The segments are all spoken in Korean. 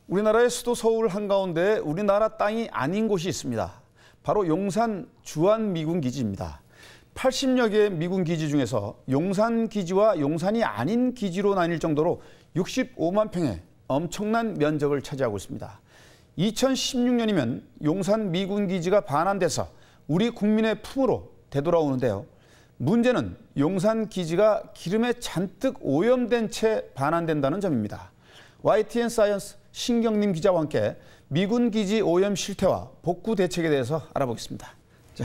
우리나라의 수도 서울 한가운데 우리나라 땅이 아닌 곳이 있습니다. 바로 용산 주한미군기지입니다. 80여 개의 미군 기지 중에서 용산 기지와 용산이 아닌 기지로 나뉠 정도로 65만 평의 엄청난 면적을 차지하고 있습니다. 2016년이면 용산 미군기지가 반환돼서 우리 국민의 품으로 되돌아오는데요. 문제는 용산 기지가 기름에 잔뜩 오염된 채 반환된다는 점입니다. YTN 사이언스 신경림 기자와 함께 미군 기지 오염 실태와 복구 대책에 대해서 알아보겠습니다. 자,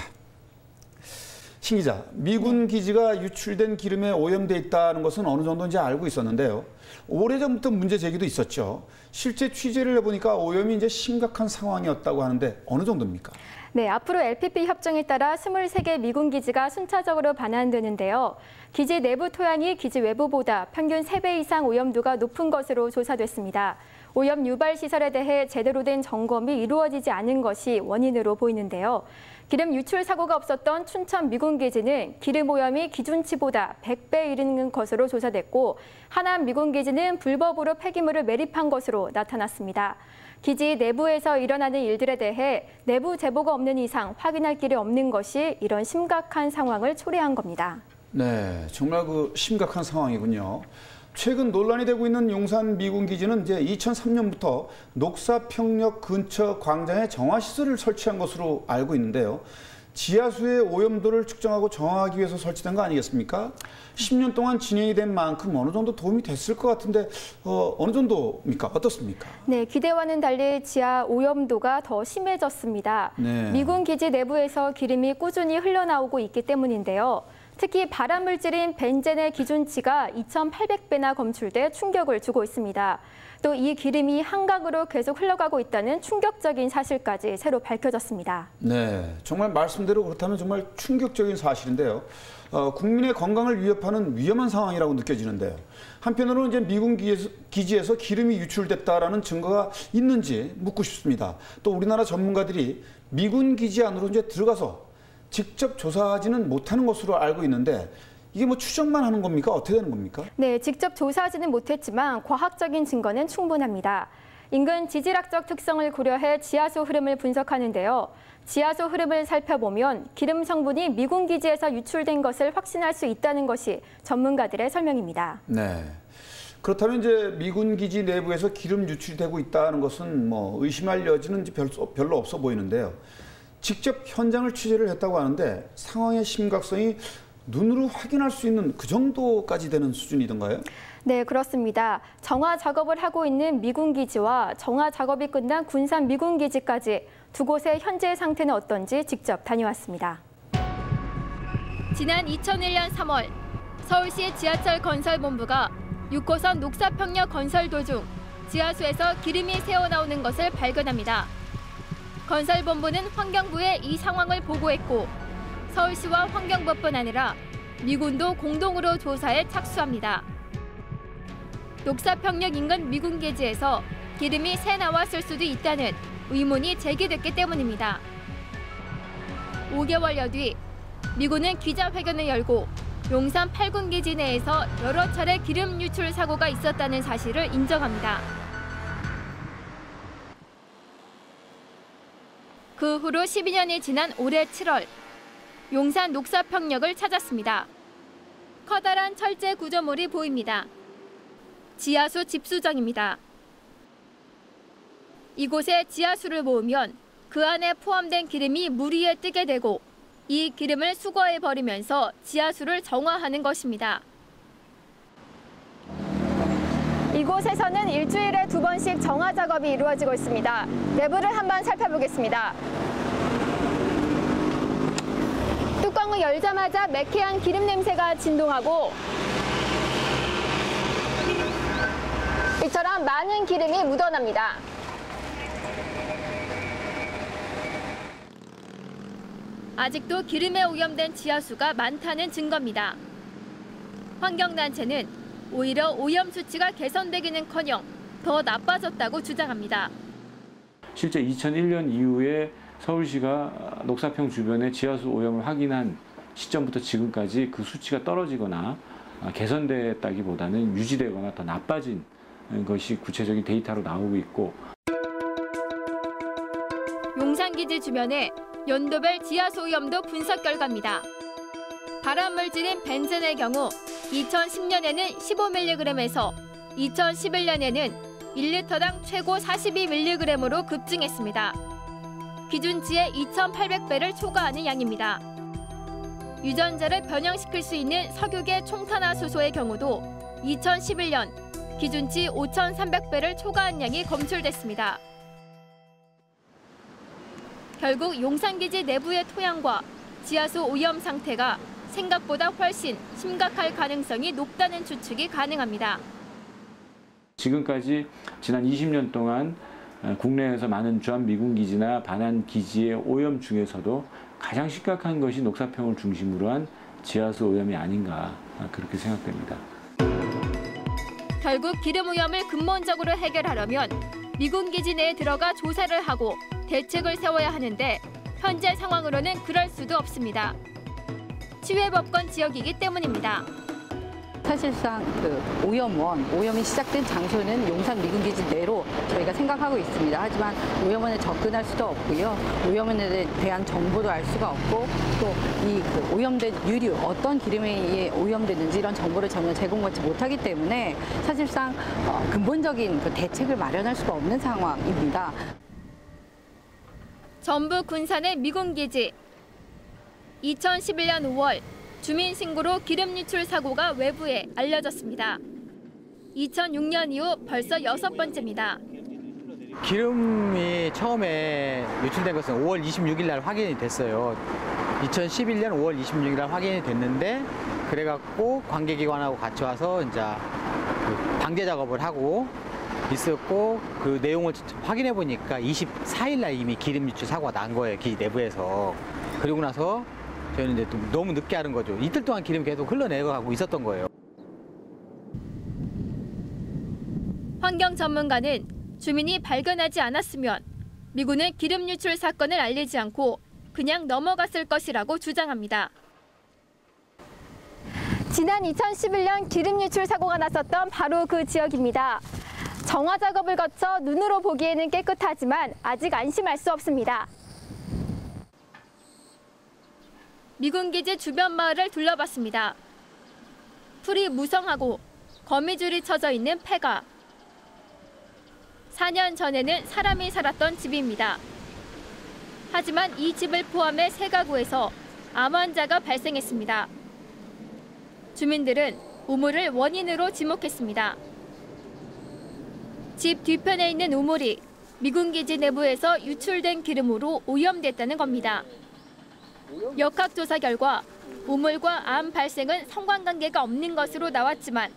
신 기자, 미군 기지가 유출된 기름에 오염돼 있다는 것은 어느 정도인지 알고 있었는데요. 오래전부터 문제 제기도 있었죠. 실제 취재를 해보니까 오염이 이제 심각한 상황이었다고 하는데 어느 정도입니까? 네, 앞으로 LPP 협정에 따라 23개 미군 기지가 순차적으로 반환되는데요. 기지 내부 토양이 기지 외부보다 평균 3배 이상 오염도가 높은 것으로 조사됐습니다. 오염 유발 시설에 대해 제대로 된 점검이 이루어지지 않은 것이 원인으로 보이는데요. 기름 유출 사고가 없었던 춘천 미군 기지는 기름 오염이 기준치보다 100배 이르는 것으로 조사됐고, 하남 미군 기지는 불법으로 폐기물을 매립한 것으로 나타났습니다. 기지 내부에서 일어나는 일들에 대해 내부 제보가 없는 이상 확인할 길이 없는 것이 이런 심각한 상황을 초래한 겁니다. 네, 정말 심각한 상황이군요. 최근 논란이 되고 있는 용산 미군 기지는 이제 2003년부터 녹사평역 근처 광장에 정화시설을 설치한 것으로 알고 있는데요. 지하수의 오염도를 측정하고 정화하기 위해서 설치된 거 아니겠습니까? 10년 동안 진행이 된 만큼 어느 정도 도움이 됐을 것 같은데 어느 정도입니까? 어떻습니까? 네, 기대와는 달리 지하 오염도가 더 심해졌습니다. 네. 미군 기지 내부에서 기름이 꾸준히 흘러나오고 있기 때문인데요. 특히 발암물질인 벤젠의 기준치가 2,800배나 검출돼 충격을 주고 있습니다. 또 이 기름이 한강으로 계속 흘러가고 있다는 충격적인 사실까지 새로 밝혀졌습니다. 네, 정말 말씀대로 그렇다면 정말 충격적인 사실인데요. 국민의 건강을 위협하는 위험한 상황이라고 느껴지는데요. 한편으로는 이제 미군 기지에서 기름이 유출됐다라는 증거가 있는지 묻고 싶습니다. 또 우리나라 전문가들이 미군 기지 안으로 이제 들어가서 직접 조사하지는 못하는 것으로 알고 있는데 이게 추정만 하는 겁니까? 어떻게 되는 겁니까? 네, 직접 조사하지는 못했지만 과학적인 증거는 충분합니다. 인근 지질학적 특성을 고려해 지하수 흐름을 분석하는데요. 지하수 흐름을 살펴보면 기름 성분이 미군 기지에서 유출된 것을 확신할 수 있다는 것이 전문가들의 설명입니다. 네. 그렇다면 이제 미군 기지 내부에서 기름 유출이 되고 있다는 것은 의심할 여지는 별로 없어 보이는데요. 직접 현장을 취재를 했다고 하는데 상황의 심각성이 눈으로 확인할 수 있는 그 정도까지 되는 수준이던가요? 네, 그렇습니다. 정화 작업을 하고 있는 미군 기지와 정화 작업이 끝난 군산 미군 기지까지 두 곳의 현재 상태는 어떤지 직접 다녀왔습니다. 지난 2001년 3월 서울시 지하철 건설본부가 6호선 녹사평역 건설 도중 지하수에서 기름이 새어나오는 것을 발견합니다. 건설본부는 환경부에 이 상황을 보고했고 서울시와 환경부뿐 아니라 미군도 공동으로 조사에 착수합니다. 녹사평역 인근 미군 기지에서 기름이 새 나왔을 수도 있다는 의문이 제기됐기 때문입니다. 5개월여 뒤 미군은 기자회견을 열고 용산 8군 기지 내에서 여러 차례 기름 유출 사고가 있었다는 사실을 인정합니다. 그 후로 12년이 지난 올해 7월, 용산 녹사평역을 찾았습니다. 커다란 철제 구조물이 보입니다. 지하수 집수정입니다. 이곳에 지하수를 모으면 그 안에 포함된 기름이 물 위에 뜨게 되고 이 기름을 수거해 버리면서 지하수를 정화하는 것입니다. 이곳에서는 일주일에 2번씩 정화 작업이 이루어지고 있습니다. 내부를 한번 살펴보겠습니다. 뚜껑을 열자마자 매캐한 기름 냄새가 진동하고 이처럼 많은 기름이 묻어납니다. 아직도 기름에 오염된 지하수가 많다는 증거입니다. 환경단체는 오히려 오염 수치가 개선되기는커녕 더 나빠졌다고 주장합니다. 실제 2001년 이후에 서울시가 녹사평 주변의 지하수 오염을 확인한 시점부터 지금까지 그 수치가 떨어지거나 개선됐다기보다는 유지되거나 더 나빠진 것이 구체적인 데이터로 나오고 있고 용산기지 주변의 연도별 지하수 오염도 분석 결과입니다. 발암물질인 벤젠의 경우 2010년에는 15mg에서 2011년에는 1리터당 최고 42mg으로 급증했습니다. 기준치의 2,800배를 초과하는 양입니다. 유전자를 변형시킬 수 있는 석유계 총탄화수소의 경우도 2011년 기준치 5,300배를 초과한 양이 검출됐습니다. 결국 용산기지 내부의 토양과 지하수 오염 상태가 생각보다 훨씬 심각할 가능성이 높다는 추측이 가능합니다. 지금까지 지난 20년 동안 국내에서 많은 주한미군기지나 반환기지의 오염 중에서도 가장 심각한 것이 녹사평을 중심으로 한 지하수 오염이 아닌가 그렇게 생각됩니다. 결국 기름 오염을 근본적으로 해결하려면 미군기지 내에 들어가 조사를 하고 대책을 세워야 하는데 현재 상황으로는 그럴 수도 없습니다. 치외법권 지역이기 때문입니다. 사실상 오염이 시작된 장소는 용산 미군기지 내로 저희가 생각하고 있습니다. 하지만 오염원에 접근할 수도 없고요. 오염원에 대한 정보도 알 수가 없고 또 이 오염된 유류, 어떤 기름에 오염됐는지 이런 정보를 전혀 제공받지 못하기 때문에 사실상 근본적인 대책을 마련할 수가 없는 상황입니다. 전북 군산의 미군기지. 2011년 5월 주민 신고로 기름 유출 사고가 외부에 알려졌습니다. 2006년 이후 벌써 6번째입니다. 기름이 처음에 유출된 것은 5월 26일 날 확인이 됐어요. 2011년 5월 26일 날 확인이 됐는데 그래갖고 관계기관하고 같이 와서 이제 방제 작업을 하고 있었고 그 내용을 확인해 보니까 24일 날 이미 기름 유출 사고가 난 거예요. 기지 내부에서. 그리고 나서 저희는 이제 너무 늦게 하는 거죠. 이틀 동안 기름이 계속 흘러내려가고 있었던 거예요. 환경 전문가는 주민이 발견하지 않았으면 미군은 기름 유출 사건을 알리지 않고 그냥 넘어갔을 것이라고 주장합니다. 지난 2011년 기름 유출 사고가 났었던 바로 그 지역입니다. 정화 작업을 거쳐 눈으로 보기에는 깨끗하지만 아직 안심할 수 없습니다. 미군기지 주변 마을을 둘러봤습니다. 풀이 무성하고 거미줄이 쳐져 있는 폐가. 4년 전에는 사람이 살았던 집입니다. 하지만 이 집을 포함해 3가구에서 암 환자가 발생했습니다. 주민들은 우물을 원인으로 지목했습니다. 집 뒤편에 있는 우물이 미군기지 내부에서 유출된 기름으로 오염됐다는 겁니다. 역학조사 결과 우물과 암 발생은 상관관계가 없는 것으로 나왔지만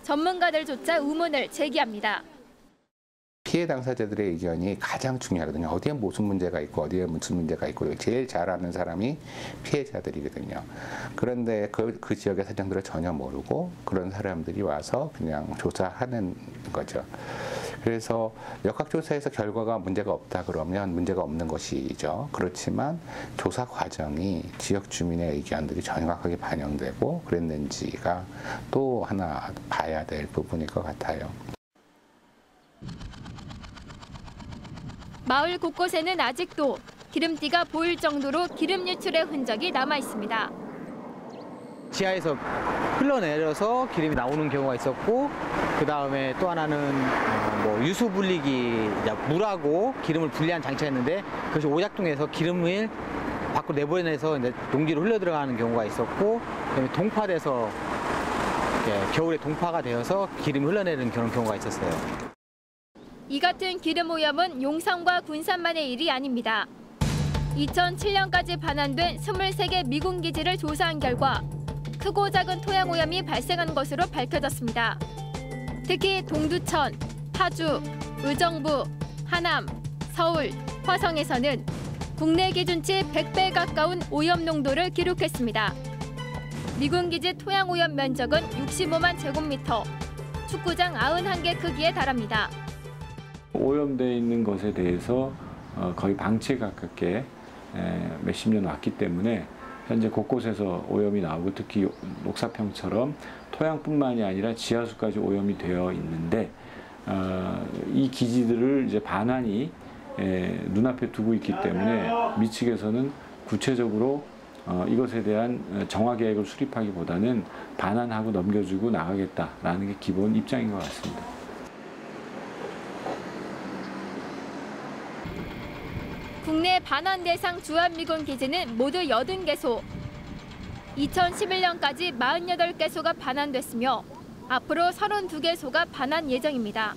전문가들조차 의문을 제기합니다. 피해 당사자들의 의견이 가장 중요하거든요. 어디에 무슨 문제가 있고 어디에 무슨 문제가 있고 제일 잘 아는 사람이 피해자들이거든요. 그런데 그 지역의 사정들을 전혀 모르고 그런 사람들이 와서 그냥 조사하는 거죠. 그래서 역학조사에서 결과가 문제가 없다 그러면 문제가 없는 것이죠. 그렇지만 조사 과정이 지역 주민의 의견들이 정확하게 반영되고 그랬는지가 또 하나 봐야 될 부분일 것 같아요. 마을 곳곳에는 아직도 기름띠가 보일 정도로 기름 유출의 흔적이 남아 있습니다. 지하에서 흘러내려서 기름이 나오는 경우가 있었고 그 다음에 또 하나는 유수 분리기, 물하고 기름을 분리한 장치가 있는데 그것이 오작동해서 기름을 밖으로 내보내서 이제 농지로 흘러 들어가는 경우가 있었고 그다음에 동파돼서 겨울에 동파가 되어서 기름이 흘러내리는 그런 경우가 있었어요. 이 같은 기름 오염은 용산과 군산만의 일이 아닙니다. 2007년까지 반환된 23개 미군기지를 조사한 결과 크고 작은 토양 오염이 발생한 것으로 밝혀졌습니다. 특히 동두천, 파주, 의정부, 하남, 서울, 화성에서는 국내 기준치 100배 가까운 오염 농도를 기록했습니다. 미군기지 토양 오염 면적은 65만 제곱미터, 축구장 91개 크기에 달합니다. 오염되어 있는 것에 대해서 거의 방치에 가깝게 몇십 년 왔기 때문에 현재 곳곳에서 오염이 나오고 특히 녹사평처럼 토양뿐만이 아니라 지하수까지 오염이 되어 있는데 이 기지들을 이제 반환이 눈앞에 두고 있기 때문에 미 측에서는 구체적으로 이것에 대한 정화 계획을 수립하기보다는 반환하고 넘겨주고 나가겠다라는 게 기본 입장인 것 같습니다. 국내 반환 대상 주한미군 기지는 모두 80개소. 2011년까지 48개소가 반환됐으며 앞으로 32개소가 반환 예정입니다.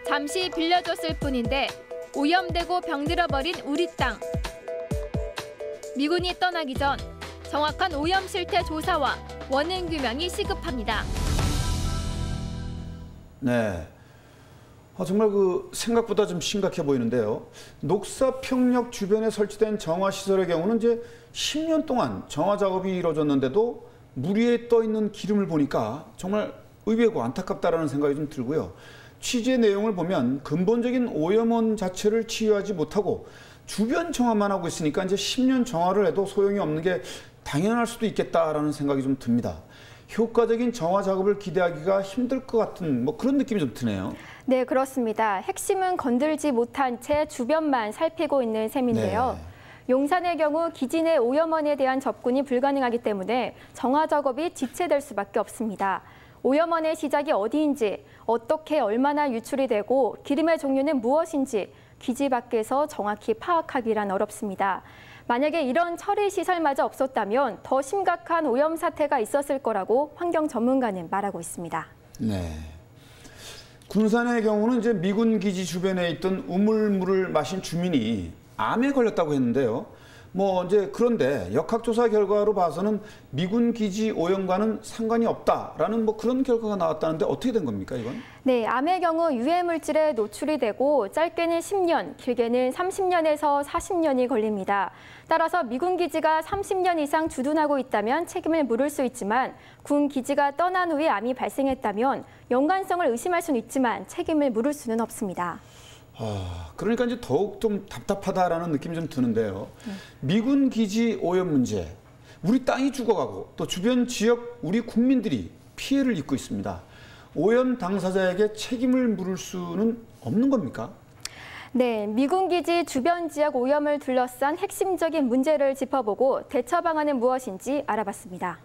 잠시 빌려줬을 뿐인데 오염되고 병들어버린 우리 땅. 미군이 떠나기 전 정확한 오염 실태 조사와 원인 규명이 시급합니다. 네. 정말 생각보다 좀 심각해 보이는데요. 녹사평역 주변에 설치된 정화시설의 경우는 이제 10년 동안 정화 작업이 이루어졌는데도 물 위에 떠 있는 기름을 보니까 정말 의외고 안타깝다라는 생각이 좀 들고요. 취재 내용을 보면 근본적인 오염원 자체를 치유하지 못하고 주변 정화만 하고 있으니까 이제 10년 정화를 해도 소용이 없는 게 당연할 수도 있겠다라는 생각이 좀 듭니다. 효과적인 정화 작업을 기대하기가 힘들 것 같은 그런 느낌이 좀 드네요. 네, 그렇습니다. 핵심은 건들지 못한 채 주변만 살피고 있는 셈인데요. 네. 용산의 경우 기지 내 오염원에 대한 접근이 불가능하기 때문에 정화 작업이 지체될 수밖에 없습니다. 오염원의 시작이 어디인지, 어떻게 얼마나 유출이 되고 기름의 종류는 무엇인지 기지 밖에서 정확히 파악하기란 어렵습니다. 만약에 이런 처리 시설마저 없었다면 더 심각한 오염 사태가 있었을 거라고 환경 전문가는 말하고 있습니다. 네. 군산의 경우는 이제 미군 기지 주변에 있던 우물물을 마신 주민이 암에 걸렸다고 했는데요. 그런데 역학조사 결과로 봐서는 미군 기지 오염과는 상관이 없다라는 그런 결과가 나왔다는데 어떻게 된 겁니까, 이건? 네, 암의 경우 유해 물질에 노출이 되고 짧게는 10년, 길게는 30년에서 40년이 걸립니다. 따라서 미군 기지가 30년 이상 주둔하고 있다면 책임을 물을 수 있지만 군 기지가 떠난 후에 암이 발생했다면 연관성을 의심할 수는 있지만 책임을 물을 수는 없습니다. 그러니까 이제 더욱 좀 답답하다라는 느낌이 좀 드는데요. 미군 기지 오염 문제, 우리 땅이 죽어가고 또 주변 지역 우리 국민들이 피해를 입고 있습니다. 오염 당사자에게 책임을 물을 수는 없는 겁니까? 네, 미군 기지 주변 지역 오염을 둘러싼 핵심적인 문제를 짚어보고 대처 방안은 무엇인지 알아봤습니다.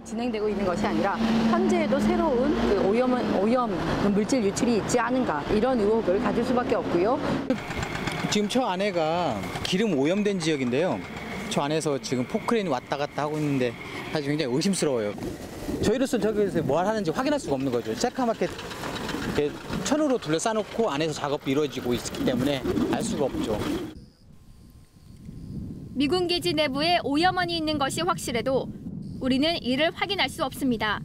진행되고 있는 것이 아니라 현재에도 새로운 오염 물질 유출이 있지 않은가 이런 의혹을 가질 수밖에 없고요. 지금 저 안에가 기름 오염된 지역인데요. 저 안에서 지금 포크레인이 왔다 갔다 하고 있는데 사실 굉장히 의심스러워요. 저희로서는 저기서 뭘 하는지 확인할 수가 없는 거죠. 새까맣게 천으로 둘러싸놓고 안에서 작업이 이루어지고 있기 때문에 알 수가 없죠. 미군 기지 내부에 오염원이 있는 것이 확실해도 우리는 이를 확인할 수 없습니다.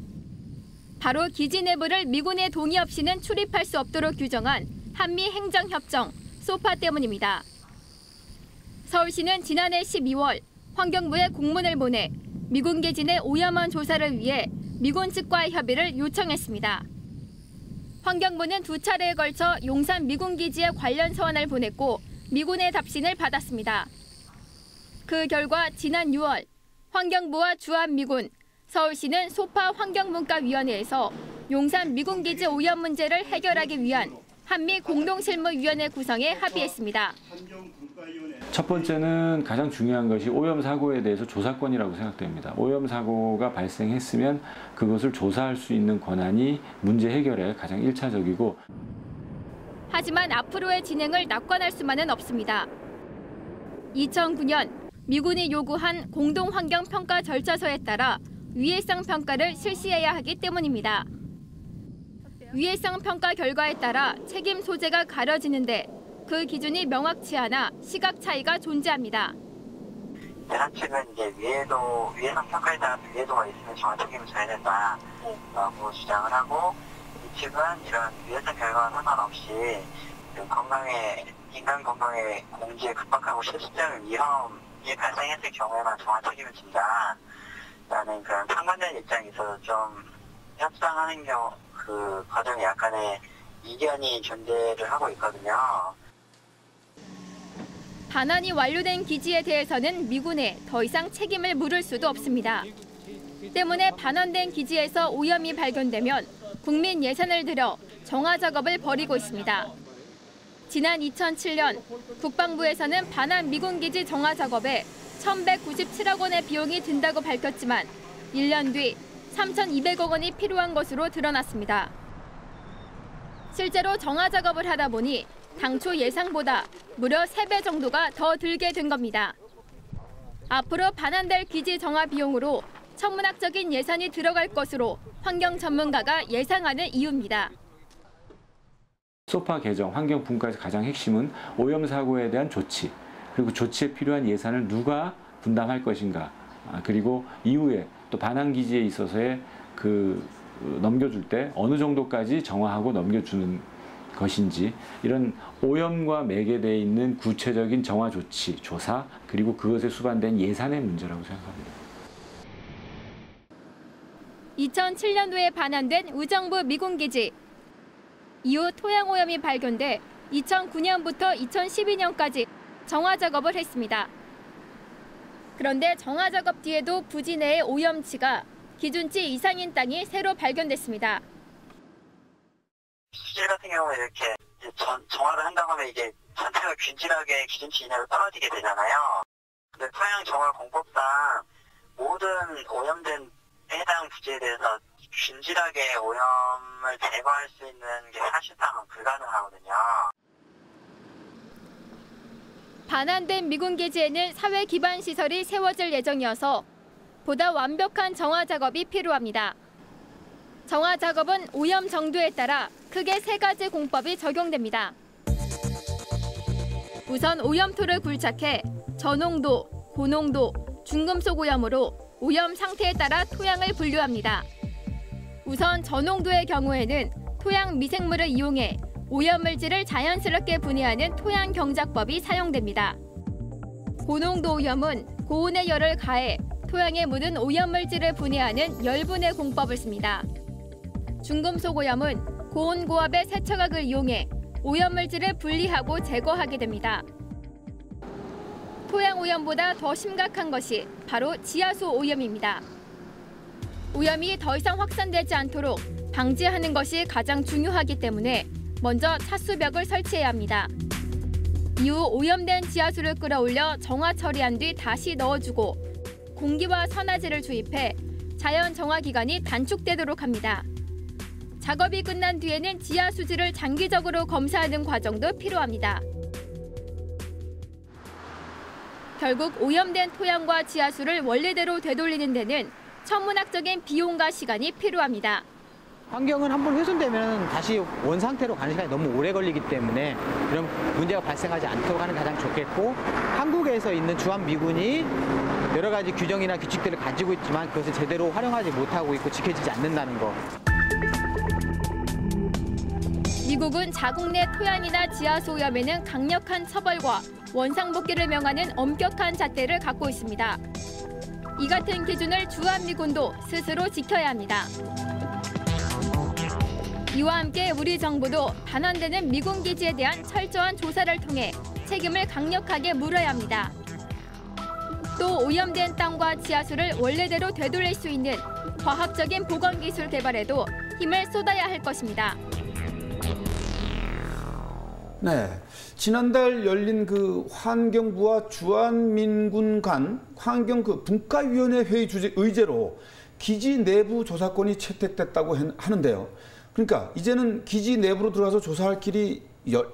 바로 기지 내부를 미군의 동의 없이는 출입할 수 없도록 규정한 한미행정협정 소파 때문입니다. 서울시는 지난해 12월 환경부에 공문을 보내 미군 기지 내 오염원 조사를 위해 미군 측과의 협의를 요청했습니다. 환경부는 2차례에 걸쳐 용산 미군 기지에 관련 서한을 보냈고 미군의 답신을 받았습니다. 그 결과 지난 6월 환경부와 주한미군, 서울시는 소파 환경문과위원회에서 용산 미군기지 오염 문제를 해결하기 위한 한미 공동실무위원회 구성에 합의했습니다. 첫 번째는 가장 중요한 것이 오염 사고에 대해서 조사권이라고 생각됩니다. 오염 사고가 발생했으면 그것을 조사할 수 있는 권한이 문제 해결에 가장 1차적이고 하지만 앞으로의 진행을 낙관할 수만은 없습니다. 2009년 미군이 요구한 공동환경평가 절차서에 따라 위해성 평가를 실시해야 하기 때문입니다. 위해성 평가 결과에 따라 책임 소재가 가려지는데 그 기준이 명확치 않아 시각 차이가 존재합니다. 대상 측은 이제 위해성 평가에 따라서 위해도가 있으면 정화 책임을 져야 된다라고 주장을 하고 이 측은 이런 위해성 결과와 상관없이 인간 건강의 공기에 급박하고 실질적인 위험이 발생했을 경우에만 정화 책임을 진다라는 그런 상반된 입장이 있어서 좀 협상하는 그 과정에 약간의 이견이 존재를 하고 있거든요. 반환이 완료된 기지에 대해서는 미군에 더 이상 책임을 물을 수도 없습니다. 때문에 반환된 기지에서 오염이 발견되면 국민 예산을 들여 정화 작업을 벌이고 있습니다. 지난 2007년 국방부에서는 반환 미군기지 정화 작업에 1,197억 원의 비용이 든다고 밝혔지만 1년 뒤 3,200억 원이 필요한 것으로 드러났습니다. 실제로 정화 작업을 하다 보니 당초 예상보다 무려 3배 정도가 더 들게 된 겁니다. 앞으로 반환될 기지 정화 비용으로 천문학적인 예산이 들어갈 것으로 환경 전문가가 예상하는 이유입니다. 소파 개정, 환경 분과에서 가장 핵심은 오염 사고에 대한 조치, 그리고 조치에 필요한 예산을 누가 분담할 것인가, 그리고 이후에 또 반환 기지에 있어서의 넘겨줄 때 어느 정도까지 정화하고 넘겨주는 것인지, 이런 오염과 매개되어 있는 구체적인 정화 조치, 조사, 그리고 그것에 수반된 예산의 문제라고 생각합니다. 2007년도에 반환된 의정부 미군기지. 이후 토양 오염이 발견돼 2009년부터 2012년까지 정화 작업을 했습니다. 그런데 정화 작업 뒤에도 부지 내의 오염치가 기준치 이상인 땅이 새로 발견됐습니다. 수질 같은 경우에 이렇게 정화를 한다고 하면 이게 전체가 균질하게 기준치 이내로 떨어지게 되잖아요. 근데 토양 정화 공법상 모든 오염된 해당 부지에 대해서 균질하게 오염을 제거할 수 있는 게 사실상은 불가능하거든요. 반환된 미군기지에는 사회 기반 시설이 세워질 예정이어서 보다 완벽한 정화 작업이 필요합니다. 정화 작업은 오염 정도에 따라 크게 3가지 공법이 적용됩니다. 우선 오염토를 굴착해 저농도, 고농도, 중금속 오염으로 오염 상태에 따라 토양을 분류합니다. 우선 저농도의 경우에는 토양 미생물을 이용해 오염물질을 자연스럽게 분해하는 토양 경작법이 사용됩니다. 고농도 오염은 고온의 열을 가해 토양에 묻은 오염물질을 분해하는 열분해 공법을 씁니다. 중금속 오염은 고온 고압의 세척액을 이용해 오염물질을 분리하고 제거하게 됩니다. 토양 오염보다 더 심각한 것이 바로 지하수 오염입니다. 오염이 더 이상 확산되지 않도록 방지하는 것이 가장 중요하기 때문에 먼저 차수벽을 설치해야 합니다. 이후 오염된 지하수를 끌어올려 정화 처리한 뒤 다시 넣어주고 공기와 산화제를 주입해 자연 정화 기간이 단축되도록 합니다. 작업이 끝난 뒤에는 지하수질을 장기적으로 검사하는 과정도 필요합니다. 결국 오염된 토양과 지하수를 원래대로 되돌리는 데는 천문학적인 비용과 시간이 필요합니다. 환경은 한번 훼손되면 다시 원상태로 가는 시간이 너무 오래 걸리기 때문에 그런 문제가 발생하지 않도록 하는 게 가장 좋겠고, 한국에서 있는 주한미군이 여러 가지 규정이나 규칙들을 가지고 있지만 그것을 제대로 활용하지 못하고 있고 지켜지지 않는다는 거. 미국은 자국 내 토양이나 지하수 오염에는 강력한 처벌과 원상복귀를 명하는 엄격한 잣대를 갖고 있습니다. 이 같은 기준을 주한미군도 스스로 지켜야 합니다. 이와 함께 우리 정부도 반환되는 미군 기지에 대한 철저한 조사를 통해 책임을 강력하게 물어야 합니다. 또 오염된 땅과 지하수를 원래대로 되돌릴 수 있는 과학적인 보건 기술 개발에도 힘을 쏟아야 할 것입니다. 네, 지난달 열린 환경부와 주한민군 간 환경 분과위원회 회의 의제로 기지 내부 조사권이 채택됐다고 하는데요. 그러니까 이제는 기지 내부로 들어가서 조사할 길이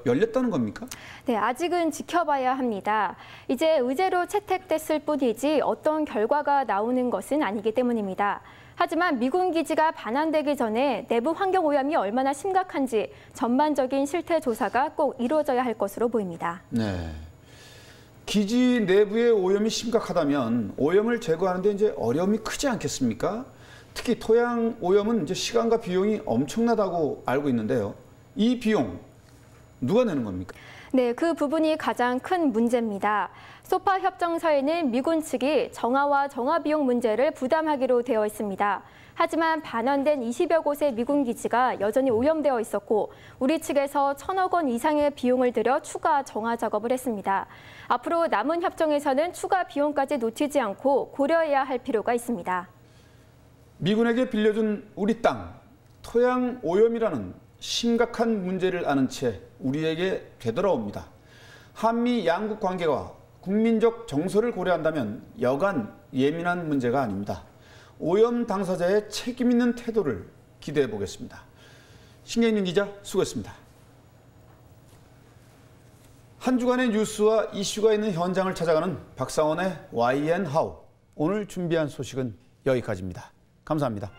열렸다는 겁니까? 네, 아직은 지켜봐야 합니다. 이제 의제로 채택됐을 뿐이지 어떤 결과가 나오는 것은 아니기 때문입니다. 하지만 미군 기지가 반환되기 전에 내부 환경 오염이 얼마나 심각한지 전반적인 실태 조사가 꼭 이루어져야 할 것으로 보입니다. 네, 기지 내부의 오염이 심각하다면 오염을 제거하는 데 이제 어려움이 크지 않겠습니까? 특히 토양 오염은 이제 시간과 비용이 엄청나다고 알고 있는데요. 이 비용 누가 내는 겁니까? 네, 그 부분이 가장 큰 문제입니다. 소파 협정서에는 미군 측이 정화와 정화 비용 문제를 부담하기로 되어 있습니다. 하지만 반환된 20여 곳의 미군 기지가 여전히 오염되어 있었고 우리 측에서 1,000억 원 이상의 비용을 들여 추가 정화 작업을 했습니다. 앞으로 남은 협정에서는 추가 비용까지 놓치지 않고 고려해야 할 필요가 있습니다. 미군에게 빌려준 우리 땅, 토양 오염이라는 심각한 문제를 아는 채 우리에게 되돌아옵니다. 한미 양국 관계가 국민적 정서를 고려한다면 여간 예민한 문제가 아닙니다. 오염 당사자의 책임 있는 태도를 기대해 보겠습니다. 신경민 기자 수고했습니다. 한 주간의 뉴스와 이슈가 있는 현장을 찾아가는 박상원의 YNHOW. 오늘 준비한 소식은 여기까지입니다. 감사합니다.